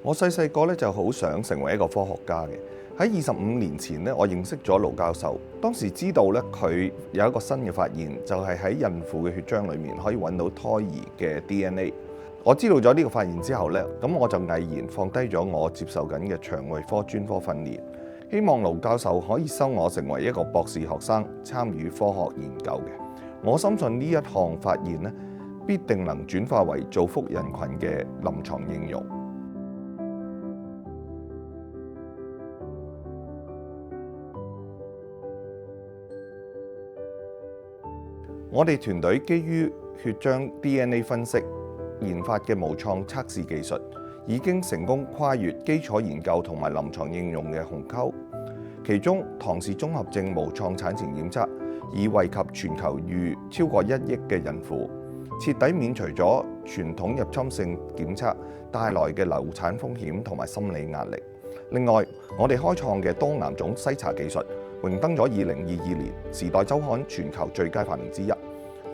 我細個咧就好想成為一個科學家嘅。喺25年前咧，我認識咗盧教授。當時知道咧佢有一個新嘅發現，就係喺孕婦嘅血漿裏面可以揾到胎兒嘅 DNA。我知道咗呢個發現之後咧，咁我就毅然放低咗我接受緊嘅腸胃科專科訓練，希望盧教授可以收我成為一個博士學生，參與科學研究嘅。我深信呢一項發現咧，必定能轉化為造福人群嘅臨床應用。我哋團隊基於血漿 DNA 分析研發嘅無創測試技術，已經成功跨越基礎研究同埋臨床應用嘅鴻溝。其中，唐氏綜合症無創產前檢測已惠及全球逾超過1億嘅孕婦，徹底免除咗傳統入侵性檢測帶來嘅流產風險同埋心理壓力。另外，我哋開創嘅多癌種篩查技術榮登咗2022年《時代週刊》全球最佳發明之一。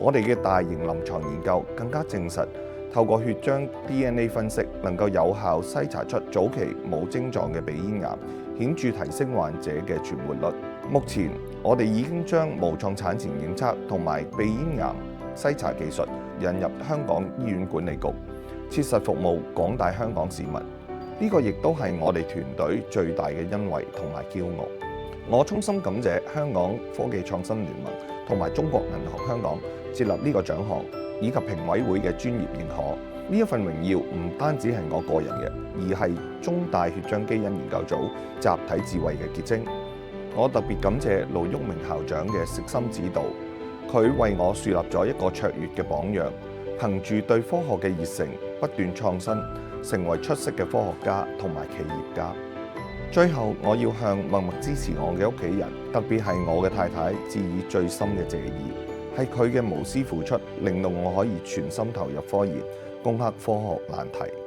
我哋嘅大型臨床研究更加證實，透過血漿 DNA 分析，能夠有效篩查出早期冇症狀嘅鼻咽癌，顯著提升患者嘅存活率。目前，我哋已經將無創產前檢測同埋鼻咽癌篩查技術引入香港醫院管理局，切實服務廣大香港市民。呢個亦都係我哋團隊最大嘅欣慰同埋驕傲。我衷心感謝香港科技創新聯盟同埋中國銀行香港設立呢個獎項，以及評委會嘅專業認可。呢一份榮耀唔單止係我個人嘅，而係中大血漿基因研究組集體智慧嘅結晶。我特別感謝盧煜明校長嘅悉心指導，佢為我樹立咗一個卓越嘅榜樣，憑住對科學嘅熱誠，不斷創新，成為出色嘅科學家同埋企業家。最後，我要向默默支持我嘅屋企人，特別係我嘅太太，致以最深嘅謝意。係佢嘅無私付出，令到我可以全心投入科研，攻克科學難題。